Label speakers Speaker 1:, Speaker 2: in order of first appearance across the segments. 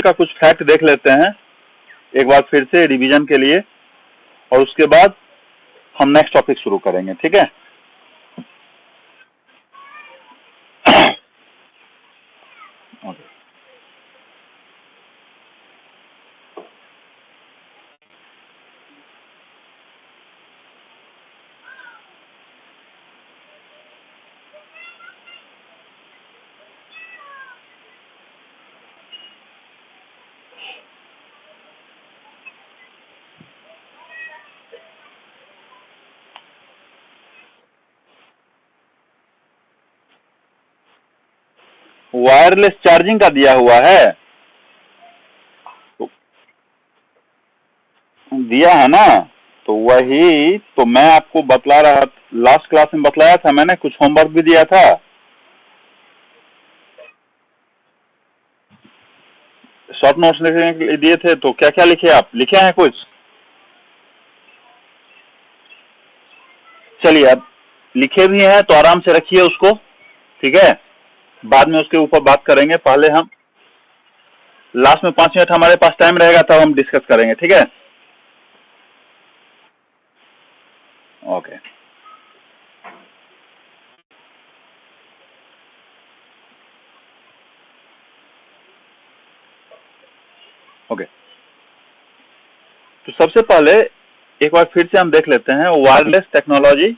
Speaker 1: आज का कुछ फैक्ट देख लेते हैं एक बार फिर से रिवीजन के लिए, और उसके बाद हम नेक्स्ट टॉपिक शुरू करेंगे, ठीक है। okay. वायरलेस चार्जिंग का दिया हुआ है, दिया है ना, तो वही तो मैं आपको बतला रहा, लास्ट क्लास में बतलाया था मैंने, कुछ होमवर्क भी दिया था। शॉर्ट नोट्स लिखने के लिए दिए थे, तो क्या क्या लिखे, आप लिखे हैं कुछ? चलिए, अब लिखे भी हैं तो आराम से रखिए उसको, ठीक है। बाद में उसके ऊपर बात करेंगे, पहले हम लास्ट में 5 मिनट हमारे पास टाइम रहेगा तब हम डिस्कस करेंगे, ठीक है। ओके ओके, तो सबसे पहले एक बार फिर से हम देख लेते हैं वायरलेस टेक्नोलॉजी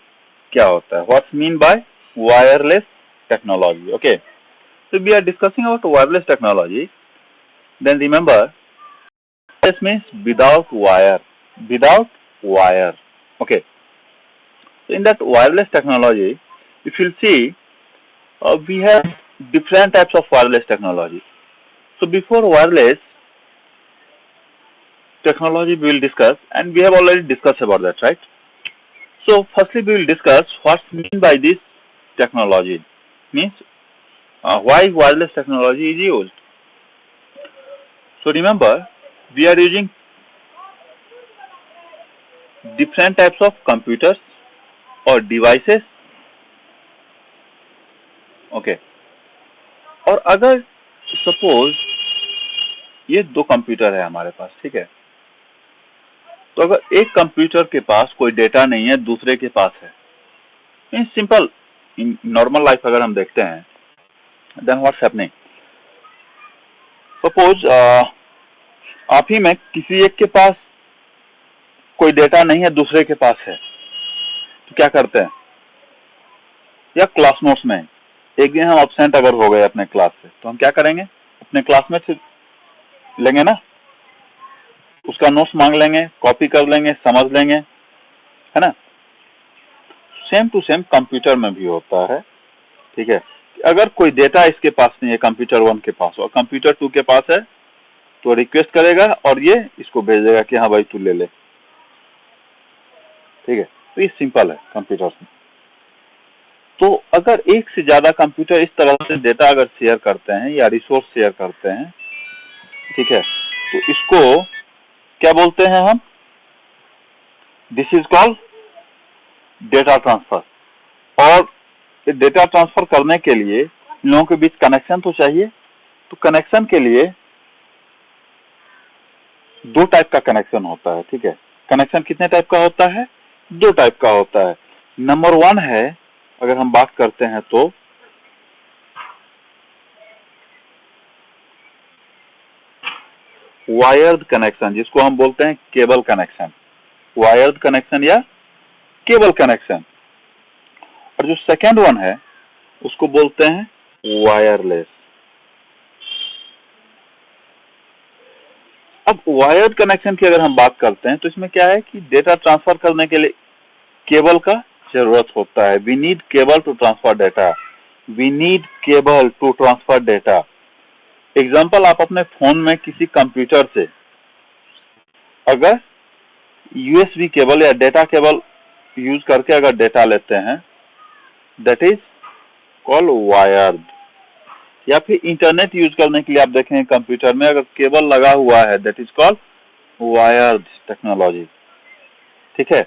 Speaker 1: क्या होता है, what's mean by wireless technology. Okay, so we are discussing about wireless technology, then remember this means without wire. Okay, so in that wireless technology, if you see, we have different types of wireless technology. So before wireless technology we will discuss, and we have already discussed about that, right? So firstly we will discuss what's mean by this technology, means why wireless technology is used. So remember, we are using different types of computers or devices. Okay, और अगर suppose ये 2 computer है हमारे पास, ठीक है, तो अगर एक कंप्यूटर के पास कोई डेटा नहीं है, दूसरे के पास है, in simple in normal life अगर हम देखते हैं, देन व्हाट्स हैपनिंग, सपोज आप ही में किसी एक के पास कोई डेटा नहीं है, दूसरे के पास है, तो क्या करते हैं, या क्लास नोट्स में एक दिन हम अब्सेंट अगर हो गए अपने क्लास से, तो हम क्या करेंगे, अपने क्लासमेट से लेंगे ना, उसका नोट्स मांग लेंगे, कॉपी कर लेंगे, समझ लेंगे, है ना। सेम टू सेम कंप्यूटर में भी होता है, ठीक है। अगर कोई डेटा इसके पास नहीं है, कंप्यूटर 1 के पास और कंप्यूटर 2 के पास है, तो रिक्वेस्ट करेगा और ये इसको भेज देगा कि हाँ भाई तू ले ले, ठीक है। तो ये सिंपल है कंप्यूटर में। तो अगर एक से ज्यादा कंप्यूटर इस तरह से डेटा अगर शेयर करते हैं या रिसोर्स शेयर करते हैं, ठीक है, तो इसको क्या बोलते हैं हम, this is called data transfer. और डेटा ट्रांसफर करने के लिए इन लोगों के बीच कनेक्शन तो चाहिए, तो कनेक्शन के लिए 2 टाइप का कनेक्शन होता है, ठीक है। कनेक्शन कितने टाइप का होता है, 2 टाइप का होता है। नंबर 1 है, अगर हम बात करते हैं तो वायर्ड कनेक्शन, जिसको हम बोलते हैं केबल कनेक्शन, वायर्ड कनेक्शन या केबल कनेक्शन। और जो सेकेंड वन है उसको बोलते हैं वायरलेस। अब वायर्ड कनेक्शन की अगर हम बात करते हैं तो इसमें क्या है कि डेटा ट्रांसफर करने के लिए केबल का जरूरत होता है। We need cable to transfer data, we need cable to transfer data. Example, आप अपने फोन में किसी कंप्यूटर से अगर यूएसबी केबल या डेटा केबल यूज करके अगर डेटा लेते हैं, दैट इज कॉल्ड वायर्ड। या फिर इंटरनेट यूज करने के लिए आप देखें कंप्यूटर में अगर केबल लगा हुआ है, that is called wired technology, ठीक है।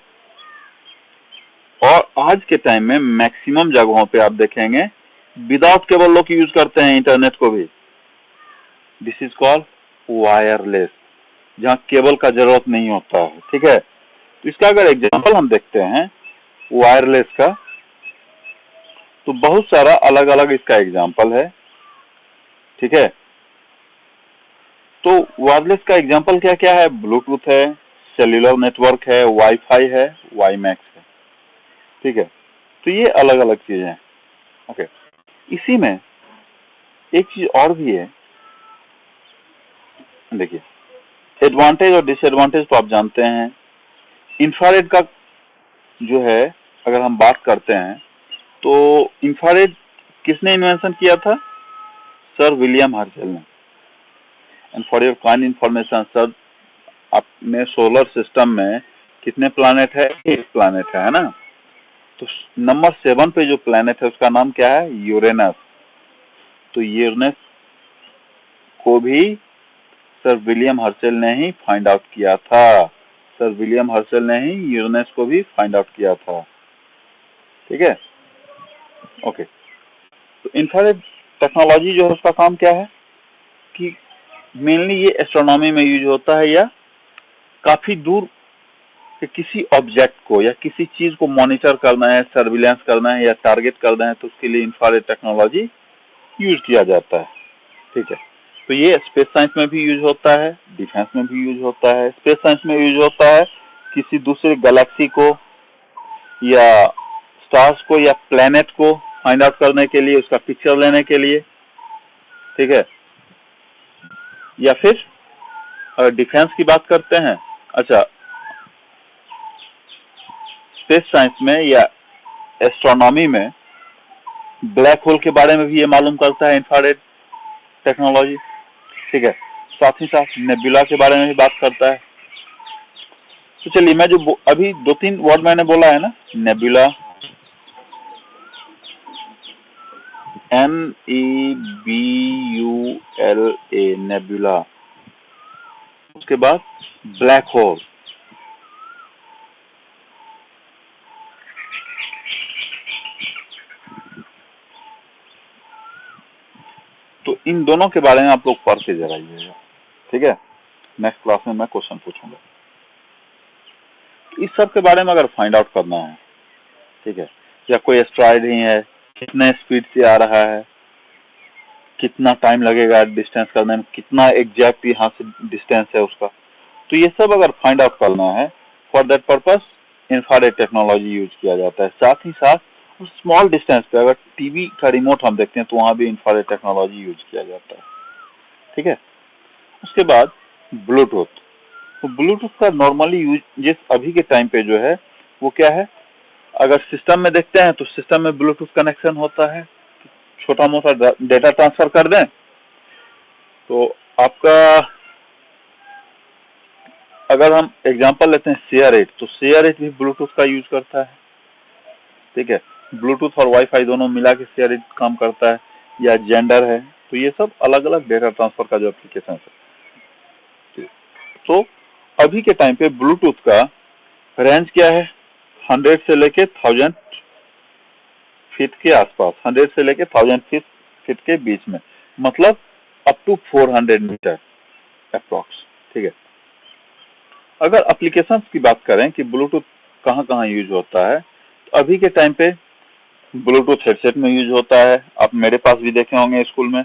Speaker 1: और आज के टाइम में मैक्सिमम जगहों पे आप देखेंगे विदाउट केबल लोग यूज करते हैं इंटरनेट को भी, दिस इज कॉल्ड वायरलेस, जहाँ केबल का जरूरत नहीं होता है। ठीक है, तो इसका अगर एग्जांपल हम देखते हैं वायरलेस का, तो बहुत सारा अलग अलग इसका एग्जांपल है। ठीक है, तो वायरलेस का एग्जांपल क्या क्या है? ब्लूटूथ है, सेल्यूलर नेटवर्क है, वाईफाई है, वाईमैक्स है। ठीक है, तो ये अलग अलग चीजें हैं। ओके, इसी में एक चीज और भी है, देखिए एडवांटेज और डिसएडवांटेज तो आप जानते हैं। इंफ्रारेड का जो है अगर हम बात करते हैं तो इंफ्रारेड किसने इन्वेंशन किया था? सर विलियम हर्शल ने। And for your kind information sir, अपने सोलर सिस्टम में कितने प्लैनेट है? 1 प्लैनेट है ना? तो नंबर 7 पे जो प्लैनेट है उसका नाम क्या है? यूरेनस। तो यूरेनस को भी सर विलियम हर्शल ने ही फाइंड आउट किया था। सर विलियम हर्शल ने ही यूरेनस को भी फाइंड आउट किया था। ठीक है, ओके। तो इंफ्रारेड टेक्नोलॉजी जो है उसका काम क्या है कि मेनली ये एस्ट्रोनॉमी में यूज होता है, या काफी दूर के किसी ऑब्जेक्ट को या किसी चीज को मॉनिटर करना है, सर्विलेंस करना है या टारगेट करना है, तो उसके लिए इंफ्रारेड टेक्नोलॉजी यूज किया जाता है। ठीक है, तो ये स्पेस साइंस में भी यूज होता है, डिफेंस में भी यूज होता है। स्पेस साइंस में यूज होता है किसी दूसरे गैलेक्सी को या स्टार्स को या प्लेनेट को फाइंड आउट करने के लिए, उसका पिक्चर लेने के लिए। ठीक है, या फिर अगर डिफेंस की बात करते हैं, अच्छा स्पेस साइंस में या एस्ट्रोनॉमी में ब्लैक होल के बारे में भी ये मालूम करता है इंफ्रारेड टेक्नोलॉजी। ठीक है, साथ ही साथ नेबुला के बारे में भी बात करता है। तो चलिए मैं जो अभी 2-3 वर्ड मैंने बोला है ना, नेबुला, NEBULA, नेबुला, उसके बाद ब्लैक होल, तो इन दोनों के बारे में आप लोग पढ़ के जराइएगा। ठीक है, नेक्स्ट क्लास में मैं क्वेश्चन पूछूंगा। इस सब के बारे में अगर फाइंड आउट करना है, ठीक है, या कोई एस्ट्रॉयड ही है, कितने स्पीड से आ रहा है, कितना टाइम लगेगा डिस्टेंस करने में, कितना एग्जैक्ट यहाँ से डिस्टेंस है उसका, तो ये सब अगर फाइंड आउट करना है, for that purpose infrared technology use किया जाता है। साथ ही साथ स्मॉल डिस्टेंस पे अगर टीवी का रिमोट हम देखते हैं तो वहां भी इंफ्रारेड टेक्नोलॉजी यूज किया जाता है। ठीक है, उसके बाद ब्लूटूथ। तो ब्लूटूथ का नॉर्मली यूज जिस अभी के टाइम पे जो है वो क्या है, अगर सिस्टम में देखते हैं तो सिस्टम में ब्लूटूथ कनेक्शन होता है, छोटा मोटा डेटा ट्रांसफर कर दें तो आपका, अगर हम एग्जांपल लेते हैं शेयर इट, तो शेयर इट भी ब्लूटूथ का यूज करता है। ठीक है, ब्लूटूथ और वाईफाई दोनों मिला के शेयर इट काम करता है, या जेंडर है, तो ये सब अलग अलग डेटा ट्रांसफर का जो एप्लीकेशन है। तो अभी के टाइम पे ब्लूटूथ का रेंज क्या है? 100 से लेके 1000 फीट के आसपास, 100 से लेके 1000 फीट के बीच में, मतलब अप टू 400 मीटर अप्रॉक्स। ठीक है, अगर एप्लीकेशंस की बात करें कि ब्लूटूथ कहाँ कहाँ यूज होता है, तो अभी के टाइम पे ब्लूटूथ हेडसेट में यूज होता है, आप मेरे पास भी देखे होंगे स्कूल में।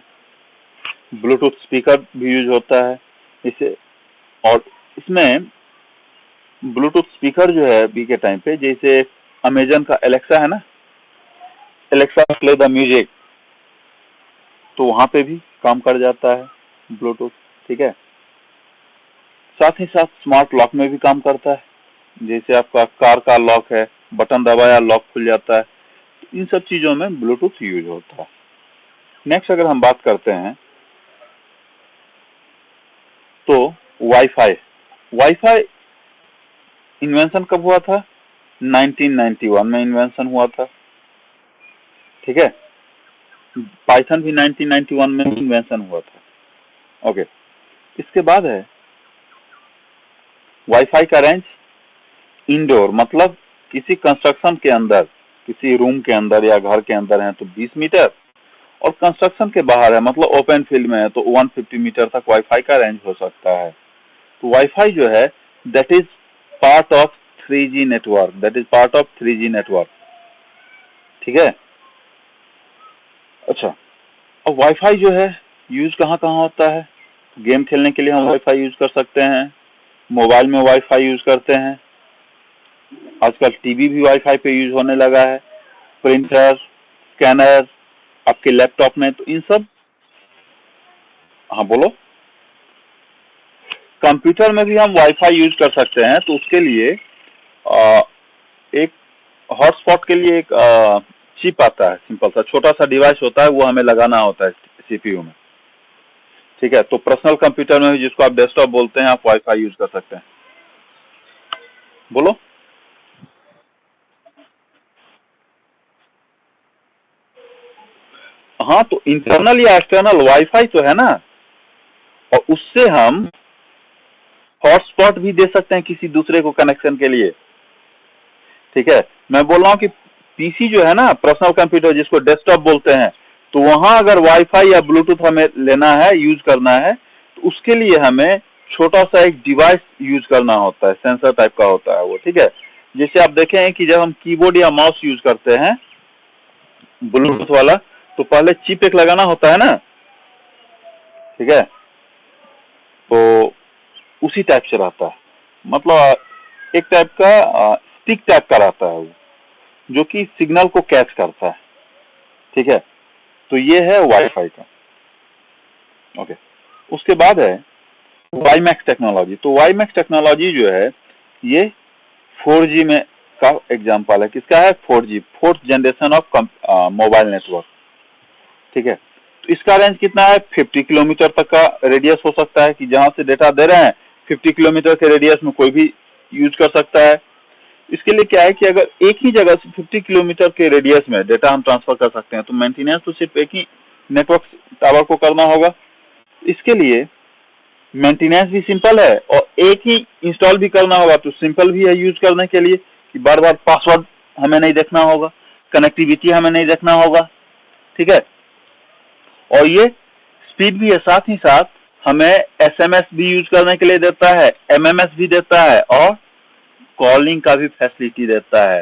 Speaker 1: ब्लूटूथ स्पीकर भी यूज होता है इसे, और इसमें ब्लूटूथ स्पीकर जो है अभी के टाइम पे, जैसे अमेजन का एलेक्सा है ना, एलेक्सा प्ले द म्यूजिक, तो वहां पे भी काम कर जाता है ब्लूटूथ। ठीक है, साथ ही साथ स्मार्ट लॉक में भी काम करता है, जैसे आपका कार का लॉक है, बटन दबाया लॉक खुल जाता है, तो इन सब चीजों में ब्लूटूथ यूज होता है। नेक्स्ट अगर हम बात करते हैं तो वाईफाई। वाईफाई इन्वेंशन कब हुआ था? 1991 में इन्वेंशन हुआ था। ठीक है, पाइथन भी 1991 में इन्वेंशन हुआ था। ओके, इसके बाद है वाईफाई का रेंज इंडोर, मतलब किसी कंस्ट्रक्शन के अंदर, किसी रूम के अंदर या घर के अंदर है तो 20 मीटर, और कंस्ट्रक्शन के बाहर है, मतलब ओपन फील्ड में है, तो 150 मीटर तक वाईफाई का रेंज हो सकता है। तो वाईफाई जो है that is part of 3G network, that is part of 3G network, ठीक है। अच्छा, अब वाईफाई जो है यूज कहाँ कहाँ होता है? गेम खेलने के लिए हम वाईफाई यूज कर सकते हैं, मोबाइल में वाईफाई यूज करते हैं, आजकल टीवी भी वाईफाई पे यूज होने लगा है, प्रिंटर, स्कैनर आपके लैपटॉप में, तो इन सब, हाँ बोलो, कंप्यूटर में भी हम वाईफाई यूज कर सकते हैं। तो उसके लिए एक हॉटस्पॉट के लिए एक चिप आता है, सिंपल सा छोटा सा डिवाइस होता है, वो हमें लगाना होता है सीपीयू में, ठीक है। तो पर्सनल कंप्यूटर में भी, जिसको आप डेस्कटॉप बोलते हैं, आप वाईफाई यूज कर सकते हैं। बोलो। हाँ, तो इंटरनल या एक्सटर्नल वाईफाई तो है ना, और उससे हम हॉटस्पॉट भी दे सकते हैं किसी दूसरे को कनेक्शन के लिए, ठीक है। मैं बोल रहा हूँ कि पीसी जो है ना, पर्सनल कंप्यूटर जिसको डेस्कटॉप बोलते हैं, तो वहां अगर वाईफाई या ब्लूटूथ हमें लेना है, यूज करना है, तो उसके लिए हमें छोटा सा एक डिवाइस यूज करना होता है, सेंसर टाइप का होता है वो, ठीक है। जैसे आप देखें कि जब हम कीबोर्ड या माउस यूज करते हैं ब्लूटूथ वाला, तो पहले चिप एक लगाना होता है ना, ठीक है। तो उसी टाइप से रहता है, मतलब एक टाइप का स्टिक टाइप का रहता है वो, जो कि सिग्नल को कैच करता है, ठीक है। तो ये है वाईफाई का, ओके। उसके बाद है वाईमैक्स टेक्नोलॉजी। तो वाईमैक्स टेक्नोलॉजी जो है ये 4G में का एग्जांपल है। किसका है? 4G, fourth generation of mobile network, ठीक है। तो इसका रेंज कितना है? 50 किलोमीटर तक का रेडियस हो सकता है, कि जहां से डेटा दे रहे हैं 50 किलोमीटर के रेडियस में कोई भी यूज कर सकता है। इसके लिए क्या है कि अगर एक ही जगह से 50 किलोमीटर के रेडियस में डेटा हम ट्रांसफर कर सकते हैं, तो मेंटेनेंस तो सिर्फ एक ही नेटवर्क टावर को करना होगा। इसके लिए मेंटेनेंस भी सिंपल है और एक ही इंस्टॉल भी करना होगा, तो सिंपल भी है यूज करने के लिए, कि बार बार पासवर्ड हमें नहीं देखना होगा, कनेक्टिविटी हमें नहीं देखना होगा, ठीक है। और ये स्पीड भी है, साथ ही साथ हमें एसएमएस भी यूज करने के लिए देता है, एमएमएस भी देता है, और कॉलिंग का भी फैसिलिटी देता है।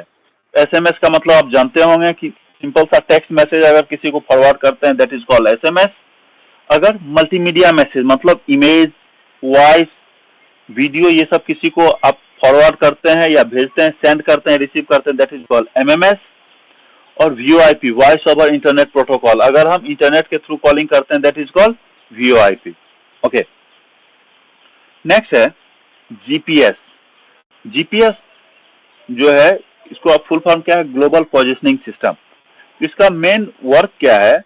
Speaker 1: एसएमएस का मतलब आप जानते होंगे कि सिंपल सा टेक्स्ट मैसेज अगर किसी को फॉरवर्ड करते हैं, दैट इज कॉल्ड एसएमएस। अगर मल्टीमीडिया मैसेज, मतलब इमेज, वॉइस, वीडियो, ये सब किसी को आप फॉरवर्ड करते हैं या भेजते हैं, सेंड करते हैं, रिसीव करते हैं, दैट इज कॉल्ड एमएमएस। और VoIP, voice over internet protocol, अगर हम इंटरनेट के थ्रू कॉलिंग करते हैं, that is called VoIP, okay. Next है जीपीएस। जीपीएस जो है, इसको आप फुल फॉर्म क्या है? Global positioning system. इसका मेन वर्क क्या है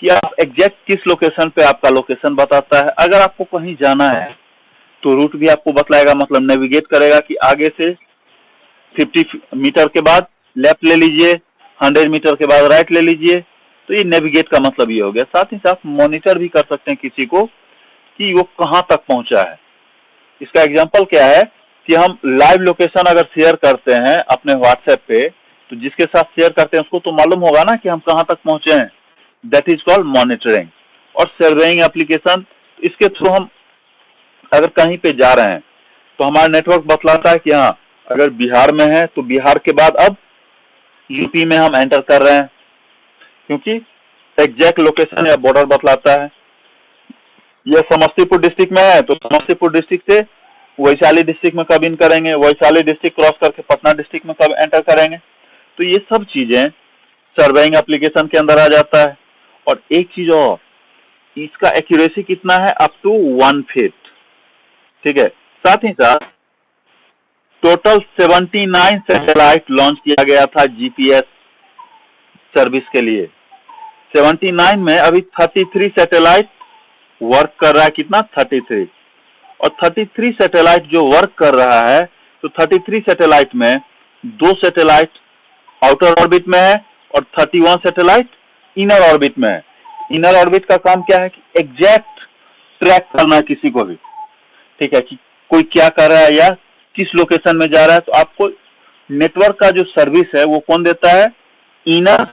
Speaker 1: कि आप एग्जैक्ट किस लोकेशन पे आपका लोकेशन बताता है। अगर आपको कहीं जाना है तो रूट भी आपको बतलाएगा, मतलब नेविगेट करेगा कि आगे से 50 मीटर के बाद लेफ्ट ले लीजिए, 100 मीटर के बाद राइट ले लीजिए। तो ये नेविगेट का मतलब ये हो गया। साथ ही साथ मॉनिटर भी कर सकते हैं किसी को कि वो कहाँ तक पहुंचा है। इसका एग्जांपल क्या है कि हम लाइव लोकेशन अगर शेयर करते हैं अपने व्हाट्सएप पे, तो जिसके साथ शेयर करते हैं उसको तो मालूम होगा ना कि हम कहाँ तक पहुंचे हैं, दैट इज कॉल्ड मॉनिटरिंग। और सर्वेइंग एप्लीकेशन, इसके थ्रू हम अगर कहीं पे जा रहे हैं तो हमारा नेटवर्क बतलाता है कि हाँ, अगर बिहार में है तो बिहार के बाद अब यूपी में हम एंटर कर रहे हैं, क्योंकि एग्जैक्ट लोकेशन या बॉर्डर बतलाता है। यह समस्तीपुर डिस्ट्रिक्ट में है तो समस्तीपुर डिस्ट्रिक्ट से वैशाली डिस्ट्रिक्ट में कब इन करेंगे, वैशाली डिस्ट्रिक्ट क्रॉस करके पटना डिस्ट्रिक्ट में कब एंटर करेंगे। तो ये सब चीजें सर्वेइंग एप्लीकेशन के अंदर आ जाता है। और एक चीज और, इसका एक्यूरेसी कितना है? अप टू 1 फीट, ठीक है। साथ ही साथ टोटल 79 सैटेलाइट लॉन्च किया गया था जीपीएस सर्विस के लिए। 79 में अभी 33 सैटेलाइट वर्क कर रहा है। कितना? 33। और 33 सैटेलाइट जो वर्क कर रहा है, तो 33 सैटेलाइट में 2 सैटेलाइट आउटर ऑर्बिट में है और 31 सैटेलाइट इनर ऑर्बिट में है। इनर ऑर्बिट का काम क्या है कि एग्जैक्ट ट्रैक करना है किसी को भी, ठीक है, कि कोई क्या कर रहा है या किस लोकेशन में जा रहा है। तो आपको नेटवर्क का जो सर्विस है वो कौन देता है? इनर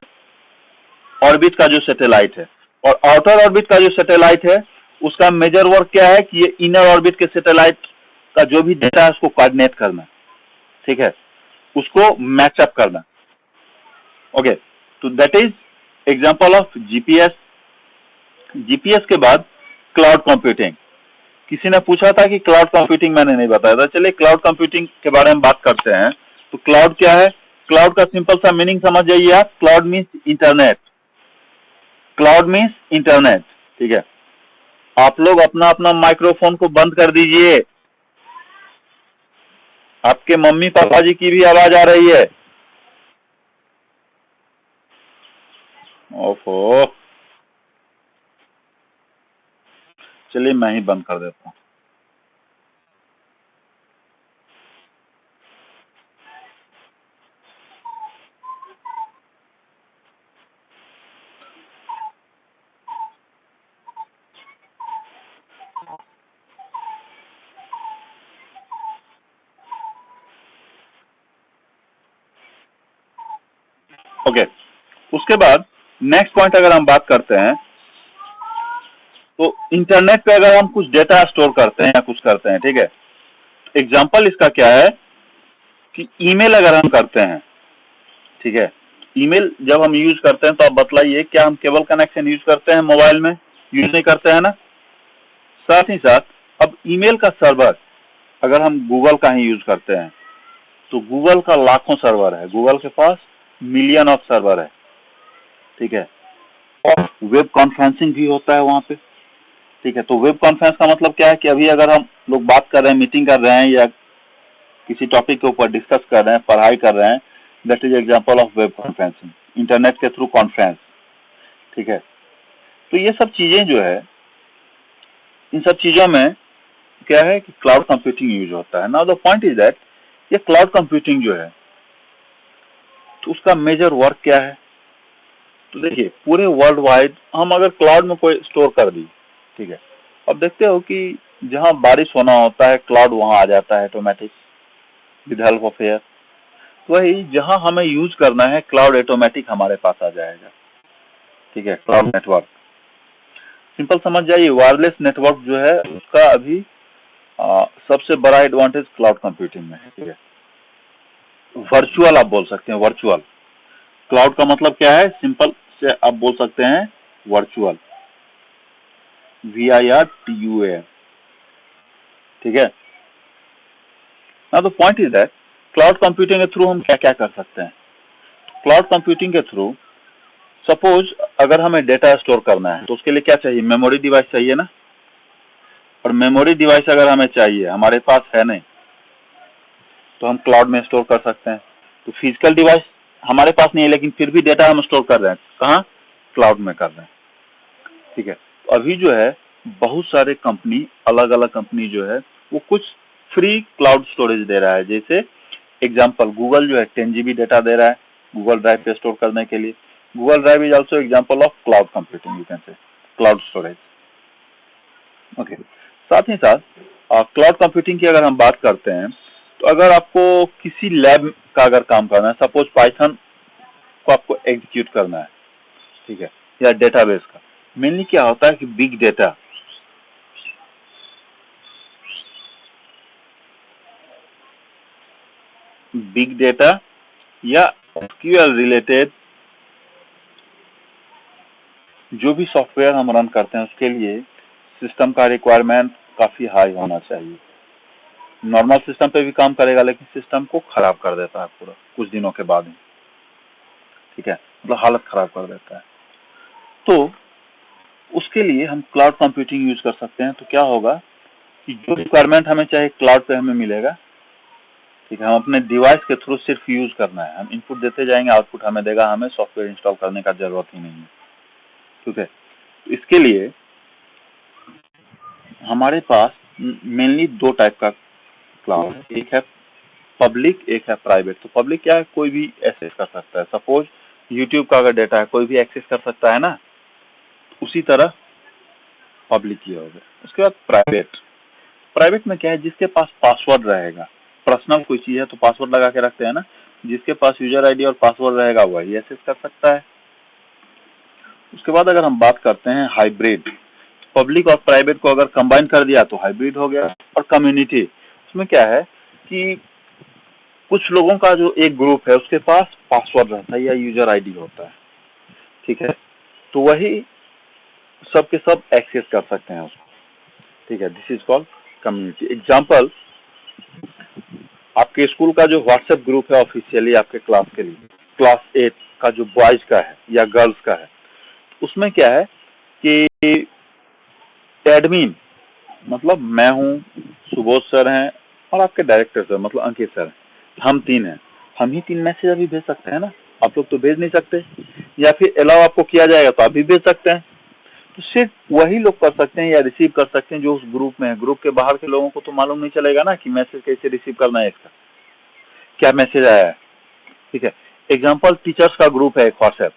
Speaker 1: ऑर्बिट का जो सैटेलाइट है, और आउटर ऑर्बिट का जो सैटेलाइट है उसका मेजर वर्क क्या है कि ये इनर ऑर्बिट के सैटेलाइट का जो भी डेटा है उसको कोऑर्डिनेट करना, ठीक है, उसको मैचअप करना। ओके, तो that is example of GPS. GPS के बाद क्लाउड कंप्यूटिंग। किसी ने पूछा था कि क्लाउड कंप्यूटिंग मैंने नहीं बताया था, चलिए क्लाउड कंप्यूटिंग के बारे में बात करते हैं। तो क्लाउड क्या है? क्लाउड का सिंपल सा मीनिंग समझ जाइए आप, cloud means internet. Cloud means internet, ठीक है। आप लोग अपना अपना माइक्रोफोन को बंद कर दीजिए, आपके मम्मी पापा जी की भी आवाज आ रही है। ओफो, चलिए मैं ही बंद कर देता हूँ। ओके, उसके बाद नेक्स्ट पॉइंट अगर हम बात करते हैं तो इंटरनेट पे अगर हम कुछ डेटा स्टोर करते हैं या कुछ करते हैं, ठीक है, एग्जांपल इसका क्या है कि ईमेल अगर हम करते हैं, ठीक है, ईमेल जब हम यूज करते हैं तो आप बतलाइए क्या हम केबल कनेक्शन यूज करते हैं मोबाइल में? यूज नहीं करते हैं ना। साथ ही साथ अब ईमेल का सर्वर अगर हम गूगल का ही यूज करते हैं तो गूगल का लाखों सर्वर है, गूगल के पास मिलियन ऑफ सर्वर है, ठीक है, और वेब कॉन्फ्रेंसिंग भी होता है वहां पे, ठीक है। तो वेब कॉन्फ्रेंस का मतलब क्या है कि अभी अगर हम लोग बात कर रहे हैं, मीटिंग कर रहे हैं या किसी टॉपिक के ऊपर डिस्कस कर रहे हैं, पढ़ाई कर रहे हैं, that is example of web conferencing, internet के थ्रू कॉन्फ्रेंस, ठीक है। तो ये सब चीजें जो है, इन सब चीजों में क्या है कि क्लाउड कंप्यूटिंग यूज होता है। Now the point is that ये क्लाउड कंप्यूटिंग जो है तो उसका मेजर वर्क क्या है? तो देखिए पूरे वर्ल्ड वाइड हम अगर क्लाउड में कोई स्टोर कर दी, ठीक है, अब देखते हो कि जहां बारिश होना होता है क्लाउड वहां आ जाता है automatic with help of air. वही जहां हमें यूज करना है क्लाउड ऑटोमेटिक हमारे पास आ जाएगा, ठीक है। क्लाउड नेटवर्क सिंपल समझ जाइए, वायरलेस नेटवर्क जो है उसका अभी सबसे बड़ा एडवांटेज क्लाउड कंप्यूटिंग में है, ठीक है। वर्चुअल आप बोल सकते हैं, वर्चुअल क्लाउड का मतलब क्या है? सिंपल से आप बोल सकते हैं वर्चुअल, VIRTUAL, ठीक है ना। तो point is that cloud computing के थ्रू हम क्या क्या कर सकते हैं? क्लाउड कंप्यूटिंग के थ्रू सपोज अगर हमें डेटा स्टोर करना है तो उसके लिए क्या चाहिए? मेमोरी डिवाइस चाहिए ना। और मेमोरी डिवाइस अगर हमें चाहिए, हमारे पास है नहीं, तो हम क्लाउड में स्टोर कर सकते हैं। तो फिजिकल डिवाइस हमारे पास नहीं है लेकिन फिर भी डेटा हम स्टोर कर रहे हैं, कहाँ? क्लाउड में कर रहे हैं, ठीक है। तो अभी जो है बहुत सारे कंपनी, अलग अलग कंपनी जो है वो कुछ फ्री क्लाउड स्टोरेज दे रहा है। जैसे एग्जांपल गूगल जो है 10 GB डेटा दे रहा है गूगल ड्राइव पे स्टोर करने के लिए। Google drive is also example of cloud computing, you can say cloud storage, okay. साथ ही साथ क्लाउड कंप्यूटिंग की अगर हम बात करते हैं तो अगर आपको किसी लैब का अगर काम करना है, सपोज पाइथन को आपको एग्जीक्यूट करना है, ठीक है, या डेटाबेस का, मेनली क्या होता है कि बिग डेटा या SQL रिलेटेड जो भी सॉफ्टवेयर हम रन करते हैं उसके लिए सिस्टम का रिक्वायरमेंट काफी हाई होना चाहिए। नॉर्मल सिस्टम पे भी काम करेगा लेकिन सिस्टम को खराब कर देता है पूरा कुछ दिनों के बाद ही, ठीक है, मतलब हालत खराब कर देता है। तो उसके लिए हम क्लाउड कंप्यूटिंग यूज कर सकते हैं। तो क्या होगा कि जो रिक्वायरमेंट हमें चाहिए क्लाउड पे हमें मिलेगा, ठीक है। हम अपने डिवाइस के थ्रू सिर्फ यूज करना है, हम इनपुट देते जाएंगे, आउटपुट हमें देगा, हमें सॉफ्टवेयर इंस्टॉल करने का जरूरत ही नहीं है, ठीक है। तो इसके लिए हमारे पास मेनली दो टाइप का क्लाउड है, एक है पब्लिक, एक है प्राइवेट। तो पब्लिक क्या है? कोई भी एक्सेस कर सकता है, सपोज यूट्यूब का अगर डेटा है कोई भी एक्सेस कर सकता है ना, उसी तरह पब्लिक ही हो गया। उसके बाद प्राइवेट। प्राइवेट में क्या है? जिसके पास पासवर्ड रहेगा, पर्सनल कोई चीज है तो पासवर्ड लगा के रखते हैं ना, जिसके पास यूजर आईडी और पासवर्ड रहेगा वही एक्सेस कर सकता है। उसके बाद अगर हम बात करते हैं हाइब्रिड, पब्लिक और प्राइवेट को अगर कंबाइन कर दिया तो हाइब्रिड हो गया। और कम्युनिटी, उसमें क्या है कि कुछ लोगों का जो एक ग्रुप है उसके पास पासवर्ड रहता है या यूजर आईडी होता है, ठीक है, तो वही सब के सब एक्सेस कर सकते हैं उसको, ठीक है, this is called community. Example, आपके स्कूल का जो व्हाट्सएप ग्रुप है ऑफिशियली आपके क्लास के लिए, क्लास 8 का जो बॉयज का है या गर्ल्स का है, उसमें क्या है कि एडमिन मतलब मैं हूँ, सुबोध सर हैं और आपके डायरेक्टर सर मतलब अंकित सर, हम तीन हैं। हम ही तीन मैसेज अभी भेज सकते हैं ना, आप लोग तो भेज नहीं सकते, या फिर अलाउ आपको किया जाएगा तो आप भी भेज सकते हैं। तो सिर्फ वही लोग कर सकते हैं या रिसीव कर सकते हैं जो उस ग्रुप में है। ग्रुप के बाहर के लोगों को तो मालूम नहीं चलेगा ना कि मैसेज कैसे रिसीव करना है, इसका क्या मैसेज आया है, ठीक है। एग्जाम्पल, टीचर्स का ग्रुप है एक व्हाट्सएप,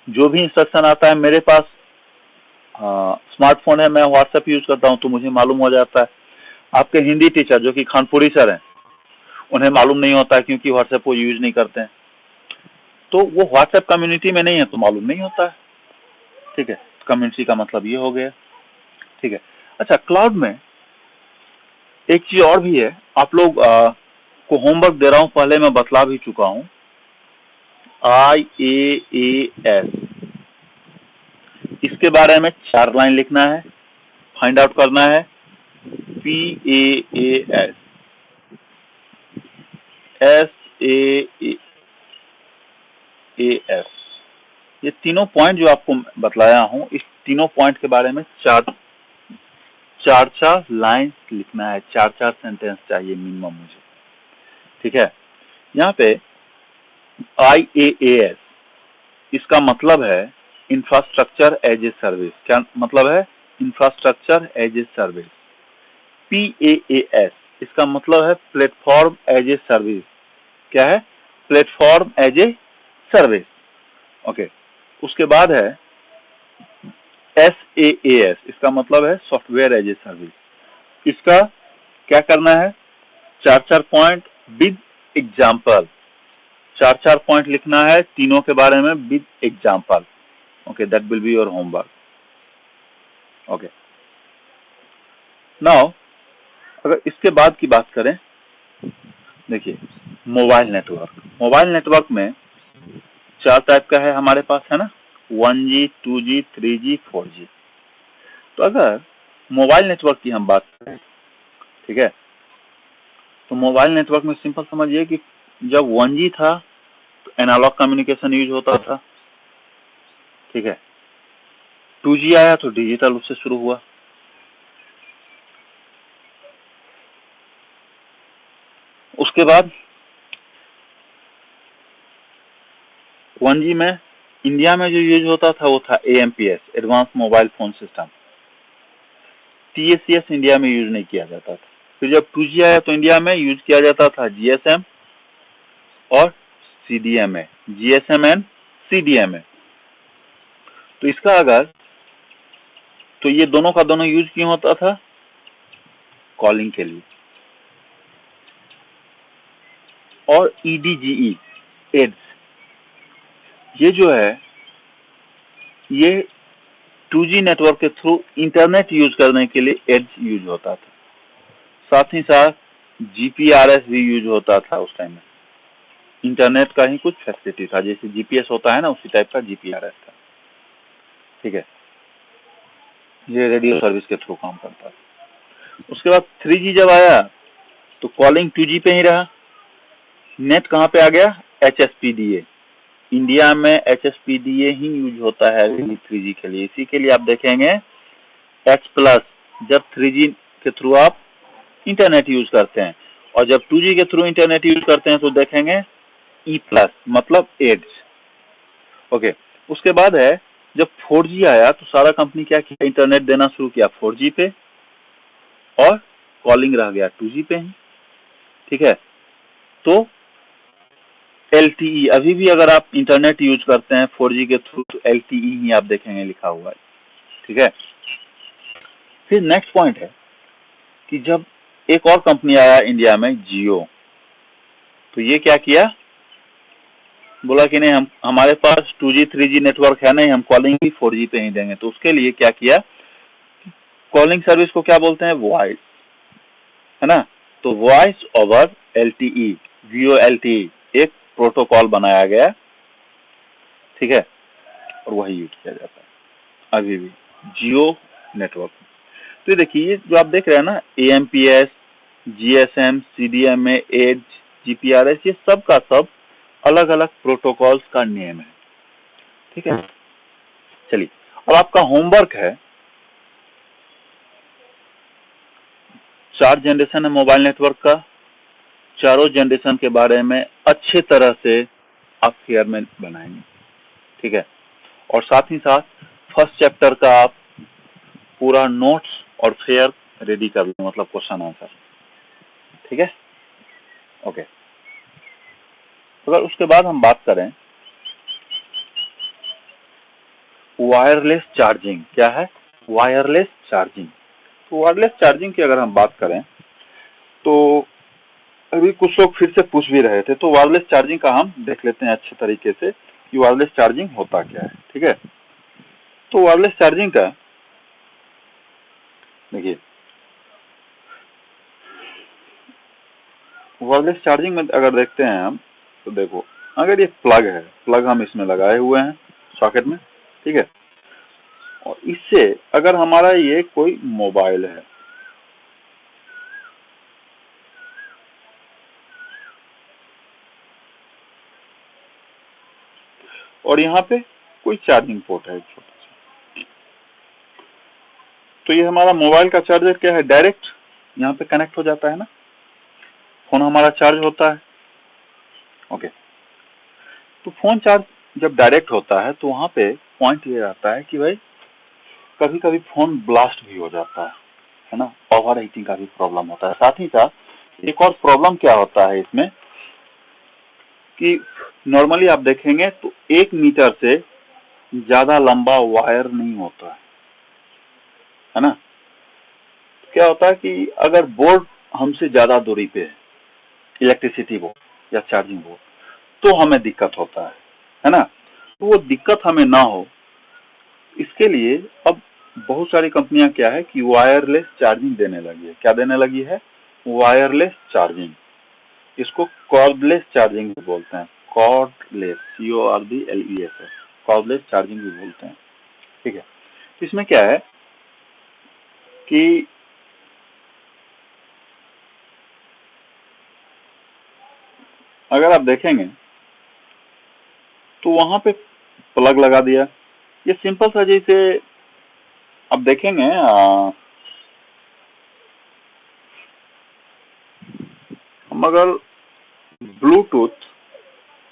Speaker 1: जो भी इंस्ट्रक्शन आता है मेरे पास स्मार्टफोन है, मैं व्हाट्सएप यूज करता हूँ तो मुझे मालूम हो जाता है। आपके हिंदी टीचर जो कि खानपुरी सर हैं, उन्हें मालूम नहीं होता है क्योंकि व्हाट्सएप वो यूज नहीं करते हैं, तो वो व्हाट्सएप कम्युनिटी में नहीं है तो मालूम नहीं होता है, ठीक है। कम्युनिटी का मतलब ये हो गया, ठीक है। अच्छा, क्लाउड में एक चीज और भी है, आप लोग को होमवर्क दे रहा हूँ, पहले मैं बतला भी चुका हूँ, IaaS, इसके बारे में 4 लाइन लिखना है, फाइंड आउट करना है PaaS, SaaS, ये तीनों पॉइंट जो आपको बतलाया हूँ, इस तीनों पॉइंट के बारे में चार लाइन लिखना है, 4 सेंटेंस चाहिए मिनिमम मुझे, ठीक है। यहाँ पे IaaS, इसका मतलब है इंफ्रास्ट्रक्चर एज ए सर्विस। क्या मतलब है? Infrastructure as a service. PaaS, इसका मतलब है प्लेटफॉर्म एज ए सर्विस। क्या है? Platform as a service, okay. उसके बाद है SaaS, इसका मतलब है सॉफ्टवेयर एज ए सर्विस। इसका क्या करना है? 4 पॉइंट विद एग्जाम्पल, 4 पॉइंट लिखना है तीनों के बारे में with example, okay, that will be your homework, okay. Now अगर इसके बाद की बात करें, देखिए मोबाइल नेटवर्क में 4 टाइप का है हमारे पास, है ना, 1G, 2G, 3G, 4G। तो अगर मोबाइल नेटवर्क की हम बात करें, ठीक है, तो मोबाइल नेटवर्क में सिंपल समझिए कि जब 1G था तो एनालॉग कम्युनिकेशन यूज होता था, ठीक है। 2G आया तो डिजिटल उससे शुरू हुआ। उसके बाद 1G में इंडिया में जो यूज होता था वो था AMPS, advance mobile phone system. TACS India में यूज नहीं किया जाता था। फिर जब 2G आया तो इंडिया में यूज किया जाता था GSM और CDMA, GSM एंड CDMA। तो इसका अगर, तो ये दोनों का दोनों यूज क्यों होता था? कॉलिंग के लिए। और EDGE, एड्स, ये जो है ये 2G नेटवर्क के थ्रू इंटरनेट यूज करने के लिए एड्स यूज होता था। साथ ही साथ GPRS भी यूज होता था उस टाइम में। इंटरनेट का ही कुछ फैसिलिटी था, जैसे GPS होता है ना, उसी टाइप का GPRS था, ठीक है। ये रेडियो सर्विस के थ्रू काम करता था। उसके बाद 3G जब आया तो कॉलिंग 2G पे ही रहा। नेट कहाँ पे आ गया? HSPDA। इंडिया में HSPDA ही यूज होता है 3G के लिए। इसी के लिए आप देखेंगे H+, जब 3G के थ्रू आप इंटरनेट यूज करते हैं, और जब 2G के थ्रू इंटरनेट यूज करते हैं तो देखेंगे E+, मतलब एड्स, ओके। उसके बाद है जब 4G आया तो सारा कंपनी क्या किया? इंटरनेट देना शुरू किया 4G पे, और कॉलिंग रह गया 2G पे ही, ठीक है। तो LTE, अभी भी अगर आप इंटरनेट यूज करते हैं 4G के थ्रू तो LTE ही आप देखेंगे लिखा हुआ है, ठीक है। फिर नेक्स्ट पॉइंट है कि जब एक और कंपनी आया इंडिया में, जियो, तो ये क्या किया? बोला कि नहीं, हम हमारे पास 2G 3G नेटवर्क है नहीं, हम कॉलिंग भी 4G पे ही देंगे। तो उसके लिए क्या किया, कॉलिंग सर्विस को क्या बोलते हैं, वॉइस, है ना। तो वॉइस ओवर LTE, VoLTE एक प्रोटोकॉल बनाया गया, ठीक है, और वही यूज किया जाता है अभी भी जियो नेटवर्क। तो ये देखिए, ये जो आप देख रहे हैं ना, AMPS, GSM, CDMA, EDGE, GPRS, ये सब का सब अलग अलग प्रोटोकॉल्स का नेम है, ठीक है। चलिए, अब आपका होमवर्क है, 4 जनरेशन है मोबाइल नेटवर्क का, चारों जनरेशन के बारे में अच्छे तरह से आप फेयर में बनाएंगे, ठीक है। और साथ ही साथ फर्स्ट चैप्टर का आप पूरा नोट्स और फेयर रेडी कर लें, मतलब क्वेश्चन आंसर, ठीक है, ओके। अगर उसके बाद हम बात करें वायरलेस चार्जिंग, क्या है वायरलेस चार्जिंग। तो वायरलेस चार्जिंग की अगर हम बात करें तो अभी कुछ लोग फिर से पूछ भी रहे थे, तो वायरलेस चार्जिंग का हम देख लेते हैं अच्छे तरीके से कि वायरलेस चार्जिंग होता क्या है, ठीक है। तो वायरलेस चार्जिंग का देखिए, वायरलेस चार्जिंग में अगर देखते हैं हम, तो देखो, अगर ये प्लग है, प्लग हम इसमें लगाए हुए हैं सॉकेट में, ठीक है, और इससे अगर हमारा ये कोई मोबाइल है, और यहाँ पे कोई चार्जिंग पोर्ट है छोटा सा, तो ये हमारा मोबाइल का चार्जर क्या है, डायरेक्ट यहाँ पे कनेक्ट हो जाता है ना, फोन हमारा चार्ज होता है, ओके। तो फोन चार्ज जब डायरेक्ट होता है तो वहां पे पॉइंट ये आता है कि भाई कभी कभी फोन ब्लास्ट भी हो जाता है ना, ओवर हीटिंग का भी प्रॉब्लम होता है। साथ ही साथ एक और प्रॉब्लम क्या होता है इसमें कि नॉर्मली आप देखेंगे तो 1 मीटर से ज्यादा लंबा वायर नहीं होता है ना। क्या होता है कि अगर बोर्ड हमसे ज्यादा दूरी पे है, इलेक्ट्रिसिटी बोर्ड या चार्जिंग बोर्ड, तो हमें दिक्कत होता है ना। तो वो दिक्कत हमें ना हो, इसके लिए अब बहुत सारी कंपनियां क्या है कि वायरलेस चार्जिंग देने लगी है। क्या देने लगी है, वायरलेस चार्जिंग। इसको कॉर्डलेस चार्जिंग भी बोलते हैं, कॉर्डलेस, CORDLESS, कॉर्डलेस चार्जिंग भी बोलते हैं, ठीक है। इसमें क्या है कि अगर आप देखेंगे तो वहां पे प्लग लगा दिया, ये सिंपल सा, जैसे आप देखेंगे हम अगर ब्लूटूथ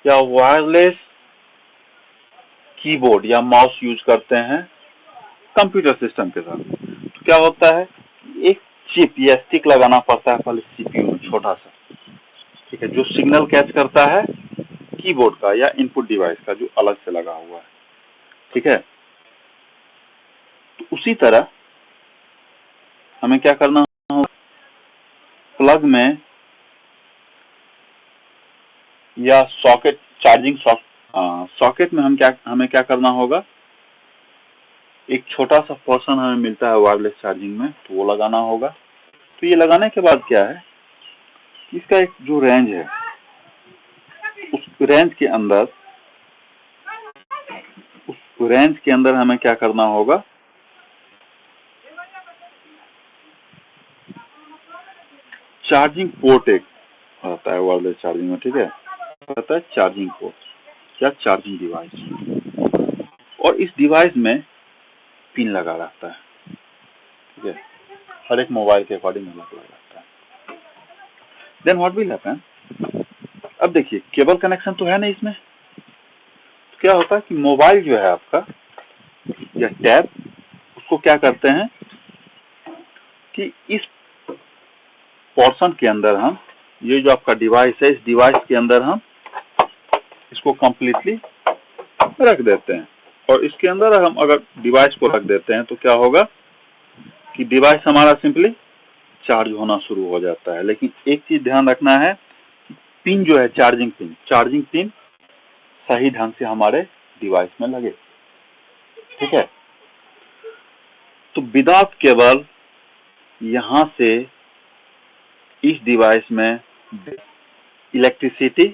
Speaker 1: या वायरलेस कीबोर्ड या माउस यूज करते हैं कंप्यूटर सिस्टम के साथ, तो क्या होता है, एक चिप या स्टिक लगाना पड़ता है पहले CPU में, छोटा सा, ठीक है, जो सिग्नल कैच करता है कीबोर्ड का या इनपुट डिवाइस का जो अलग से लगा हुआ है, ठीक है। तो उसी तरह हमें क्या करना होगा, प्लग में या सॉकेट, चार्जिंग सॉकेट में हमें क्या करना होगा, एक छोटा सा पोर्शन हमें मिलता है वायरलेस चार्जिंग में, तो वो लगाना होगा। तो ये लगाने के बाद क्या है, इसका एक जो रेंज है, उस रेंज के अंदर हमें क्या करना होगा, चार्जिंग पोर्ट एक आता है वायरलेस चार्जिंग में, ठीक है, आता है चार्जिंग पोर्ट या चार्जिंग डिवाइस, और इस डिवाइस में पिन लगा रहता है, ठीक है, हर एक मोबाइल के अकॉर्डिंग अलग अलग रहता है। देन व्हाट विल हैपन, अब देखिए केबल कनेक्शन तो है नहीं इसमें, तो क्या होता है कि मोबाइल जो है आपका या टैब, उसको क्या करते हैं कि इस पोर्शन के अंदर हम, ये जो आपका डिवाइस है, इस डिवाइस के अंदर हम इसको कंप्लीटली रख देते हैं, और इसके अंदर हम अगर डिवाइस को रख देते हैं तो क्या होगा कि डिवाइस हमारा सिंपली चार्ज होना शुरू हो जाता है। लेकिन एक चीज ध्यान रखना है, पिन जो है चार्जिंग पिन सही ढंग से हमारे डिवाइस में लगे। ठीक है, तो विदाउट केबल यहां से इस डिवाइस में इलेक्ट्रिसिटी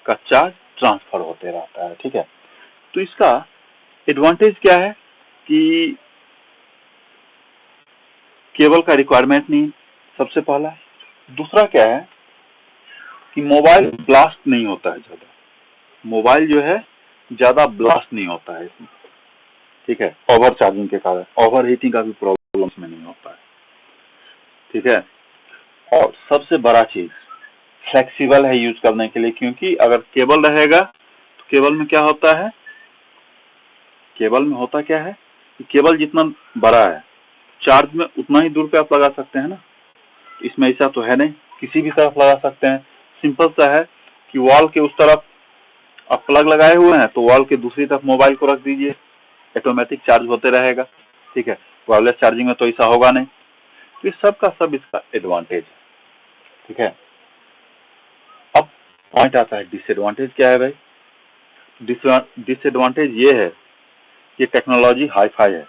Speaker 1: का चार्ज ट्रांसफर होते रहता है। ठीक है, तो इसका एडवांटेज क्या है कि केबल का रिक्वायरमेंट नहीं, सबसे पहला। दूसरा क्या है कि मोबाइल ब्लास्ट नहीं होता है ज्यादा, मोबाइल जो है ज्यादा ब्लास्ट नहीं होता है इसमें। ठीक है, ओवर चार्जिंग के कारण ओवर हीटिंग का भी प्रॉब्लम इसमें नहीं होता है। ठीक है, और सबसे बड़ा चीज फ्लेक्सिबल है यूज करने के लिए, क्योंकि अगर केबल रहेगा तो केबल में क्या होता है, केबल में होता क्या है कि केबल जितना बड़ा है चार्ज में उतना ही दूर पे आप लगा सकते हैं ना। इसमें ऐसा तो है नहीं, किसी भी तरफ लगा सकते हैं। सिंपल सा है कि वॉल के उस तरफ आप प्लग लगाए हुए हैं तो वॉल के दूसरी तरफ मोबाइल को रख दीजिए, ऑटोमेटिक चार्ज होते रहेगा। ठीक है, वायरलेस चार्जिंग में तो ऐसा होगा नहीं। तो इस सब का सब इसका एडवांटेज है। ठीक है, अब पॉइंट आता है डिसएडवांटेज क्या है भाई। डिसएडवांटेज ये है कि टेक्नोलॉजी हाईफाई है।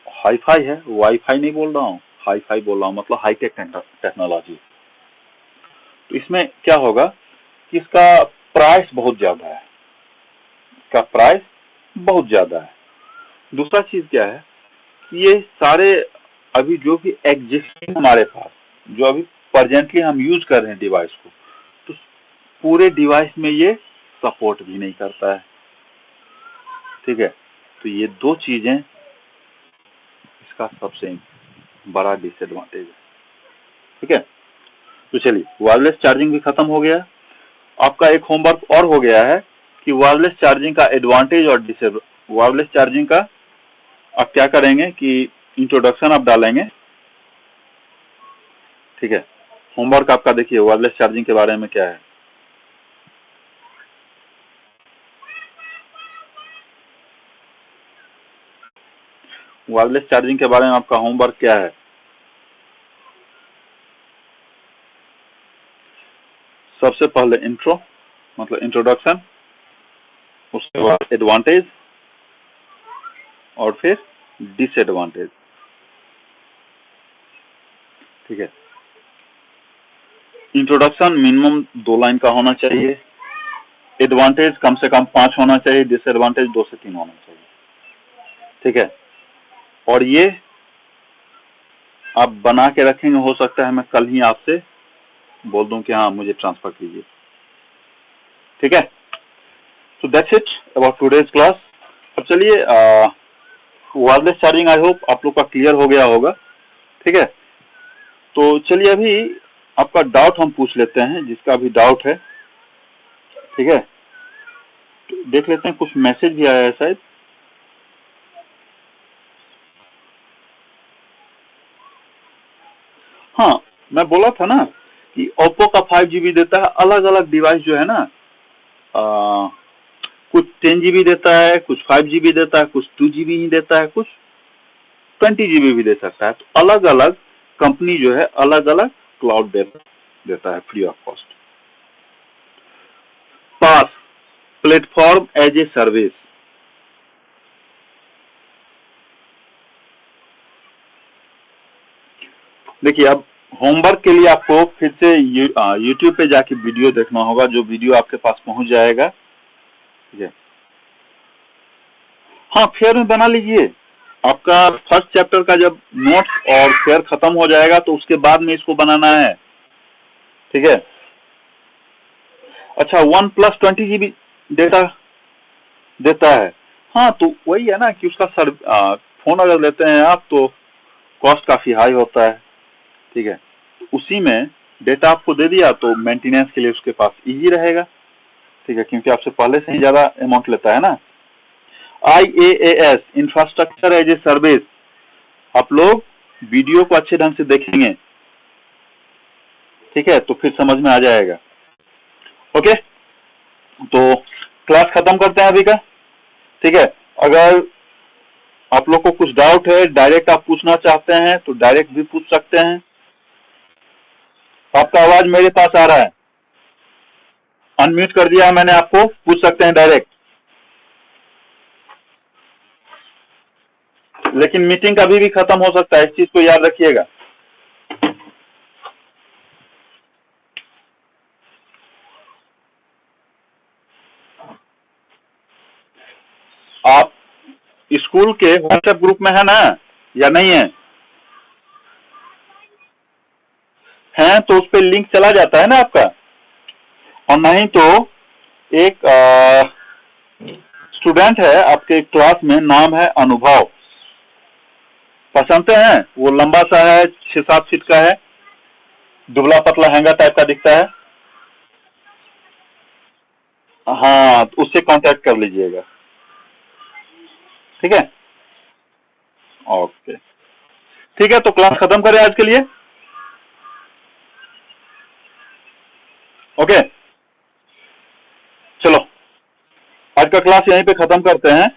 Speaker 1: हाईफाई है, वाईफाई नहीं बोल रहा हूँ, हाईफाई बोल रहा हूँ, मतलब हाईटेक टेक्नोलॉजी। तो इसमें क्या होगा कि इसका प्राइस बहुत ज्यादा है, इसका प्राइस बहुत ज्यादा है। दूसरा चीज क्या है कि ये सारे अभी जो भी एग्जिस्टिंग हमारे पास, जो अभी प्रेजेंटली हम यूज कर रहे हैं डिवाइस को, तो पूरे डिवाइस में ये सपोर्ट भी नहीं करता है। ठीक है, तो ये दो चीजें इसका सबसे बड़ा डिसएडवांटेज है। ठीक है, तो चलिए वायरलेस चार्जिंग भी खत्म हो गया। आपका एक होमवर्क और हो गया है कि वायरलेस चार्जिंग का एडवांटेज और वायरलेस चार्जिंग का आप क्या करेंगे कि इंट्रोडक्शन आप डालेंगे। ठीक है, होमवर्क आपका देखिए वायरलेस चार्जिंग के बारे में क्या है। वायरलेस चार्जिंग के बारे में आपका होमवर्क क्या है। सबसे पहले इंट्रो मतलब इंट्रोडक्शन, उसके बाद एडवांटेज और फिर डिसएडवांटेज। ठीक है, इंट्रोडक्शन मिनिमम 2 लाइन का होना चाहिए, एडवांटेज कम से कम 5 होना चाहिए, डिसएडवांटेज 2 से 3 होना चाहिए। ठीक है, और ये आप बना के रखेंगे, हो सकता है मैं कल ही आपसे बोल दूं कि हाँ मुझे ट्रांसफर कीजिए। ठीक है, तो that's it about today's class. अब चलिए वायरलेस चार्जिंग आई होप आप लोग का क्लियर हो गया होगा। ठीक है, तो चलिए अभी आपका डाउट हम पूछ लेते हैं, जिसका भी डाउट है। ठीक है, तो देख लेते हैं, कुछ मैसेज भी आया है शायद। हाँ, मैं बोला था ना कि ओप्पो का 5GB देता है। अलग अलग डिवाइस जो है ना, कुछ 10GB देता है, कुछ 5GB देता है, कुछ 2GB ही देता है, कुछ 20GB भी दे सकता है। तो अलग अलग कंपनी जो है अलग अलग क्लाउड देता है free of cost. PaaS platform as a service, देखिए अब होमवर्क के लिए आपको फिर से यूट्यूब पे जाके वीडियो देखना होगा, जो वीडियो आपके पास पहुंच जाएगा। ठीक है, हाँ फेयर में बना लीजिए। आपका फर्स्ट चैप्टर का जब नोट्स और फेयर खत्म हो जाएगा तो उसके बाद में इसको बनाना है। ठीक है, अच्छा 1+20GB डेटा देता है। हाँ तो वही है ना कि उसका फोन अगर लेते हैं आप तो कॉस्ट काफी हाई होता है। ठीक है, उसी में डेटा आपको दे दिया तो मेंटेनेंस के लिए उसके पास इजी रहेगा। ठीक है, क्योंकि आपसे पहले से ही ज्यादा अमाउंट लेता है ना। IaaS infrastructure as a service, आप लोग वीडियो को अच्छे ढंग से देखेंगे। ठीक है, तो फिर समझ में आ जाएगा। ओके, तो क्लास खत्म करते हैं अभी का। ठीक है, अगर आप लोग को कुछ डाउट है, डायरेक्ट आप पूछना चाहते हैं तो डायरेक्ट भी पूछ सकते हैं। आपका आवाज मेरे पास आ रहा है, अनम्यूट कर दिया है मैंने आपको, पूछ सकते हैं डायरेक्ट। लेकिन मीटिंग कभी भी खत्म हो सकता है, इस चीज को याद रखिएगा। आप स्कूल के व्हाट्सएप ग्रुप में है ना, या नहीं है? हैं तो उस पर लिंक चला जाता है ना आपका। और नहीं तो एक स्टूडेंट है आपके क्लास में, नाम है अनुभव, पहचानते हैं? वो लंबा सा है, 6-7 फीट का है, दुबला पतला हैंगा टाइप का दिखता है। हाँ, तो उससे कांटेक्ट कर लीजिएगा, ठीक है? ओके, ठीक है, तो क्लास खत्म करें आज के लिए। ओके, चलो आज का क्लास यहीं पे खत्म करते हैं।